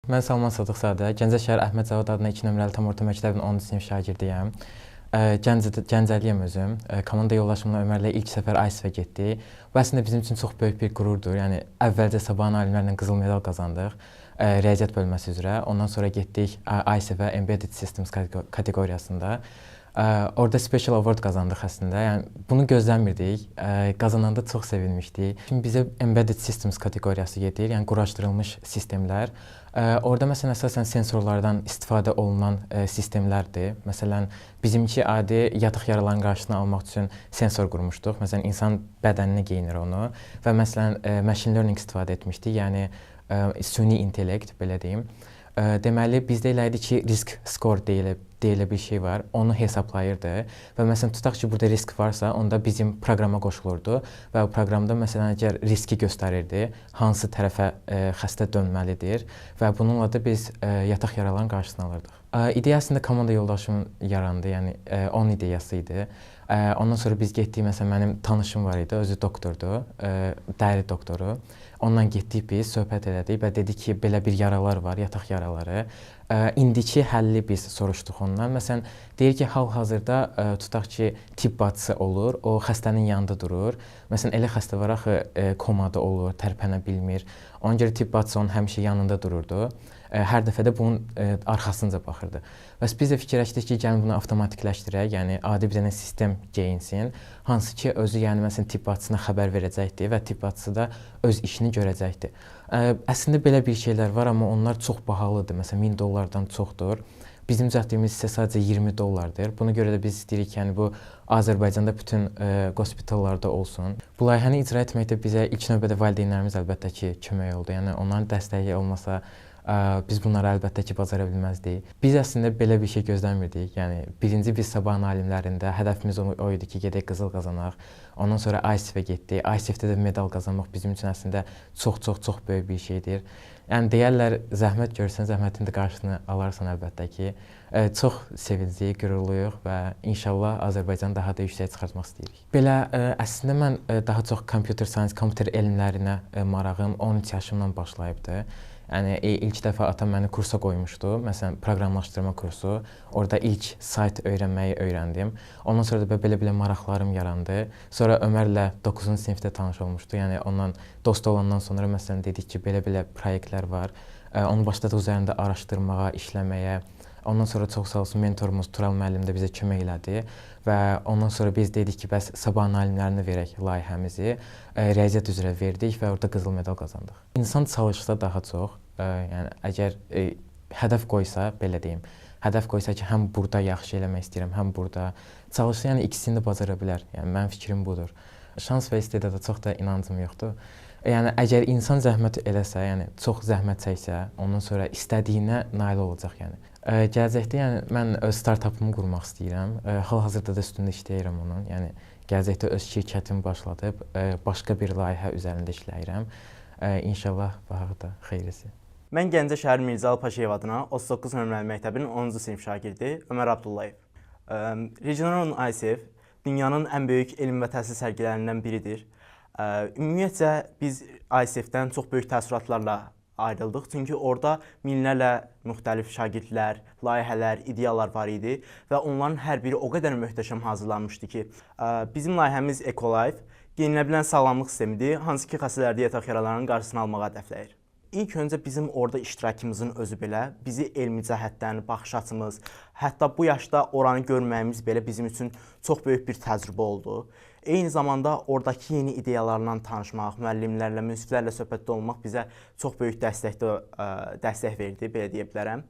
Mən Salman Sadıqzadə, Gəncə şəhər Əhməd Zavod adına 2 nömrəli tam orta məktəbin 10-cu sinif şagirdiyəm. Gəncəliyəm özüm. Komanda yoldaşımla Ömərlə ilk səfər AISF-ə getdik. Bu əslində bizim üçün çox böyük bir qürurdur. Yəni əvvəlcə Sabahın alimlərlə qızıl medal qazandıq riyaziyyat bölməsi üzrə. Ondan sonra getdik AISF-ə Embedded Systems kateqoriyasında. Orada Special Award qazandıq əslində. Yəni bunu gözləmirdik. Qazananda çox sevinmişdik. Şimdi bizə Embedded Systems kateqoriyası gedir, yəni quraşdırılmış sistemlər. Orada məsələn əsasən sensorlardan istifadə olunan sistemlərdir. Məsələn, bizimki adi yataq yaralarının qarşısını almaq üçün sensor qurmuşduq. Məsələn, insan bədəninə geyinir onu və məsələn machine learning istifadə etmişdik. Yəni süni intellekt belə deyim. Deməli bizdə elə idi ki, risk score deyilə bir şey var. Onu hesablayırdı və məsələn tutaq ki, burada risk varsa, onda bizim proqrama qoşulurdu və o proqramda məsələn əgər riski göstərirdi, hansı tərəfə xəstə dönməlidir və bununla da biz yataq yaralarının qarşısını alırdıq. İdeyasında komanda yoldaşım yarandı, yəni onun ideyası idi. Ondan sonra biz getdik, məsələn mənim tanışım var idi, özü doktordur, dəri doktoru. Ondan getdik biz, söhbət elədik və dedi ki, belə bir yaralar var, yataq yaraları. İndiki həlli biz soruşduq ondan. Məsələn, deyir ki, hal-hazırda tutaq ki, tibb bacısı olur, o xəstənin yanında durur. Məsələn, elə xəstə var axı, komada olur, tərpənə bilmir. Ona görə tibb bacısı onun həmişə yanında dururdu. Hər dəfə də bunun arxasınca baxırdı. Bəs biz də fikirləşdik ki, gəlin bunu avtomatikləşdirək, yəni adi bir dənə sistem geyinsin, hansı ki, özü yəni məsələn tibb bacısına xəbər verəcəkdir və tibb bacısı da öz işini görəcəkdir. Əslində belə bir şeylər var, amma onlar çox bahalıdır. Məsələn, $1000-dan çoxdur. Bizim düzəltdiyimiz isə sadəcə $20. Buna görə də biz istəyirik ki, yəni bu Azərbaycanda bütün qospitallarda olsun. Bu layihəni icra etməkdə bizə ilk növbədə valideynlərimiz əlbəttə ki, kömək oldu. Yəni onların dəstəyi olmasa biz bunları əlbəttə ki, bacara bilməzdik. Biz əslində belə bir şey gözləmirdik. Yəni birinci biz Sabahın alimlərində hədəfimiz o idi ki, gedək qızıl qazanaq. Ondan sonra AISF-ə getdik. AISF-də də medal qazanmaq bizim üçün əslində çox böyük bir şeydir. Yəni deyərlər, zəhmət görsən, zəhmətin də qarşısını alarsan əlbəttə ki. Çox sevincliyik, qürurluyuq və inşallah Azərbaycanı daha da yüksək çıxartmaq istəyirik. Belə əslində mən daha çox computer science, kompüter elmlərinə marağım 13 yaşımdan başlayıbdı. Yəni ilk dəfə atam məni kursa qoymuşdu. Məsələn, proqramlaşdırma kursu. Orada ilk sayt öyrənməyi öyrəndim. Ondan sonra da belə maraqlarım yarandı. Sonra Ömərlə 9-cu sinifdə tanış olmuşdu. Yəni ondan dost olandan sonra məsələn dedik ki, belə proyektlər var. Onu başladıq üzərində araşdırmağa, işləməyə. Ondan sonra çox sağ olsun mentorumuz Tural müəllim də bizə kömək elədi və ondan sonra biz dedik ki, bəs Sabahın alimlərinə verək layihəmizi. Riyaziyyat üzrə verdik və orada qızıl medal qazandıq. İnsan çalışsa daha çox, yəni əgər hədəf qoysa, belə deyim, hədəf qoysa ki, həm burada yaxşı eləmək istəyirəm, həm burada çalışsa, yəni ikisini də bacara bilər. Yəni mənim fikrim budur. Şans və istedada çox da inancım yoxdur. Yəni əgər insan zəhmət eləsə, yəni çox zəhmət çəksə, ondan sonra istədiyinə nail olacaq yəni. Gələcəkdə yəni mən öz startapımı qurmaq istəyirəm. Hal-hazırda da üstündə işləyirəm onun. Yəni gələcəkdə öz şirkətimi başladıb başqa bir layihə üzərində işləyirəm. İnşallah bahağı da xeyrisi. Mən Gəncə şəhər Mirzəli Paşayev adına 39 nömrəli məktəbin 10-cu sinif şagirdi Ömər Abdullayev. Regional AISF dünyanın ən böyük elm və təhsil sərgilərindən biridir. Ümumiyyətcə biz AISF-dən çox böyük təəssüratlarla ayrıldıq. Çünki orada minlərlə müxtəlif şagirdlər, layihələr, ideyalar var idi və onların hər biri o qədər möhtəşəm hazırlanmışdı ki, bizim layihəmiz EcoLife yeniləbilən sağlamlıq sistemidir, hansı ki, xəstələrdə yataq yaralarının qarşısını almağa hədəfləyir. İlk öncə bizim orada iştirakımızın özü belə, bizi elmi cəhətdən, baxış açımız, hətta bu yaşda oranı görməyimiz belə bizim üçün çox böyük bir təcrübə oldu. Eyni zamanda oradakı yeni ideyalarla tanışmaq, müəllimlərlə, münsiflərlə söhbətdə olmaq bizə çox böyük dəstək verdi, belə deyə bilərəm.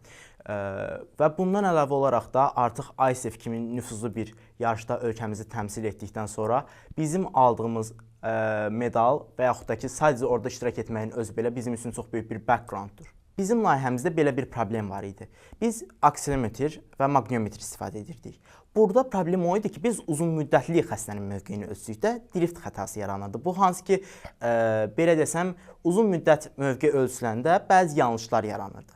Və bundan əlavə olaraq da artıq AISF kimi nüfuzlu bir yarışda ölkəmizi təmsil etdikdən sonra bizim aldığımız medal və yaxud da ki, sadəcə orada iştirak etməyin özü belə bizim üçün çox böyük bir backgrounddur. Bizim layihəmizdə belə bir problem var idi. Biz aksilometr və maqniometr istifadə edirdik. Burada problem o idi ki, biz uzun müddətli xəstənin mövqeyini ölçdükdə drift xətası yaranırdı. Bu hansı ki, belə desəm, uzun müddət mövqe ölçüləndə bəzi yanlışlar yaranırdı.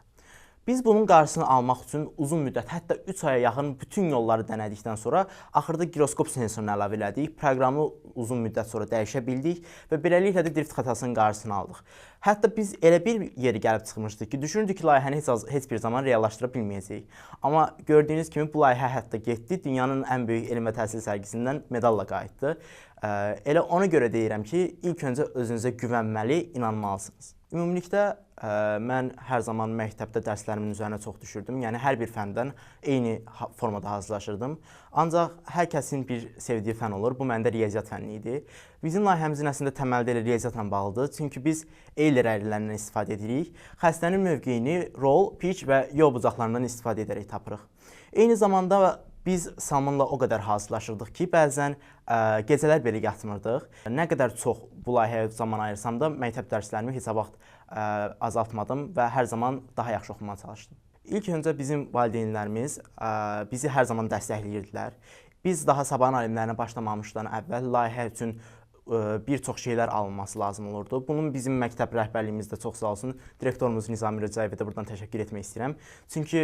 Biz bunun qarşısını almaq üçün uzun müddət, hətta 3 aya yaxın bütün yolları denədikdən sonra axırda giroskop sensorunu əlavə elədik, proqramı uzun müddət sonra dəyişə bildik və beləliklə də drift xətasının qarşısını aldıq. Hətta biz elə bir yeri gəlib çıxmışdıq ki, düşünürdük ki, layihəni heç bir zaman reallaşdıra bilməyəcəyik. Amma gördüyünüz kimi bu layihə hətta getdi, dünyanın ən böyük elm və təhsil sərgisindən medalla qayıtdı. Elə ona görə deyirəm ki, ilk öncə özünüzə güvənməli, inanmalısınız. Ümumilikdə mən hər zaman məktəbdə dərslərimin üzərinə çox düşürdüm. Yəni hər bir fəndən eyni formada hazırlaşırdım. Ancaq hər kəsin bir sevdiyi fən olur. Bu məndə riyaziyyat fənni idi. Bizim layihəmizin əslində təməldə elə riyaziyyatla bağlıdır. Çünki biz Euler əyrililərindən istifadə edirik. Xəstənin mövqeyini roll, pitch və yol bucaqlarından istifadə edərək tapırıq. Eyni zamanda biz Salmanla o qədər hazırlaşırdıq ki, bəzən gecələr belə yatmırdıq. Nə qədər çox bu layihəyə zaman ayırsam da məktəb dərslərimi heç vaxt azaltmadım və hər zaman daha yaxşı oxumağa çalışdım. İlk öncə bizim valideynlərimiz bizi hər zaman dəstəkləyirdilər. Biz daha sabahın alimlərinə başlamamışdan əvvəl layihə üçün bir çox şeylər alınması lazım olurdu. Bunun bizim məktəb rəhbərliyimiz də çox sağ olsun, direktorumuz Nizami Rəcəyevə də buradan təşəkkür etmək istəyirəm. Çünki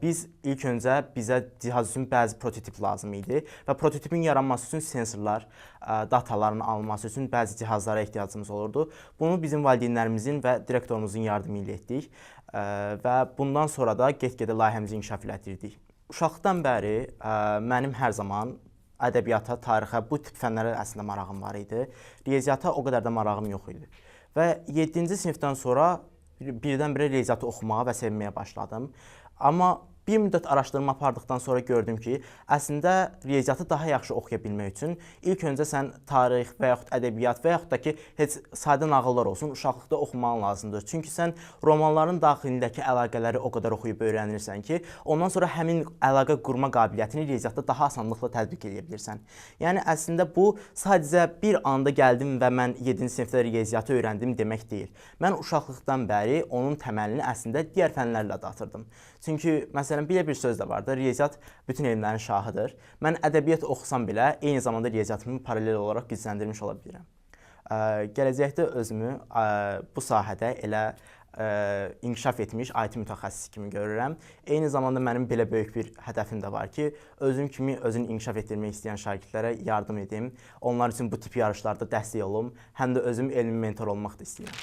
biz ilk öncə bizə cihaz üçün bəzi prototip lazım idi və prototipin yaranması üçün sensorlar, dataların alınması üçün bəzi cihazlara ehtiyacımız olurdu. Bunu bizim valideynlərimizin və direktorumuzun yardımı ilə etdik və bundan sonra da get-gedə layihəmizi inkişaf elətdirdik. Uşaqlıqdan bəri mənim hər zaman ədəbiyyata, tarixə, bu tip fənlərə əslində marağım var idi. Riyaziyyata o qədər də marağım yox idi. Və 7-ci sinifdən sonra birdən-birə riyaziyyatı oxumağa və sevməyə başladım. Amma bir müddət araşdırma apardıqdan sonra gördüm ki, əslində riyaziyyatı daha yaxşı oxuya bilmək üçün ilk öncə sən tarix və yaxud ədəbiyyat və yaxud da ki, heç sadə nağıllar olsun, uşaqlıqda oxuman lazımdır. Çünki sən romanların daxilindəki əlaqələri o qədər oxuyub öyrənirsən ki, ondan sonra həmin əlaqə qurma qabiliyyətini riyaziyyatda daha asanlıqla tətbiq edə bilirsən. Yəni əslində bu sadəcə bir anda gəldim və mən 7-ci sinifdə riyaziyyatı öyrəndim demək deyil. Mən uşaqlıqdan bəri onun təməlini əslində digər fənlərlə də atırdım. Çünki məsələn belə bir söz də var da, riyaziyyat bütün elmlərin şahıdır. Mən ədəbiyyat oxusam belə eyni zamanda riyaziyyatımı paralel olaraq gücləndirmiş ola bilirəm. Gələcəkdə özümü bu sahədə elə inkişaf etmiş IT mütəxəssisi kimi görürəm. Eyni zamanda mənim belə böyük bir hədəfim də var ki, özüm kimi özünü inkişaf etdirmək istəyən şagirdlərə yardım edim. Onlar üçün bu tip yarışlarda dəstək olum, həm də özüm elmi mentor olmaq da istəyirəm.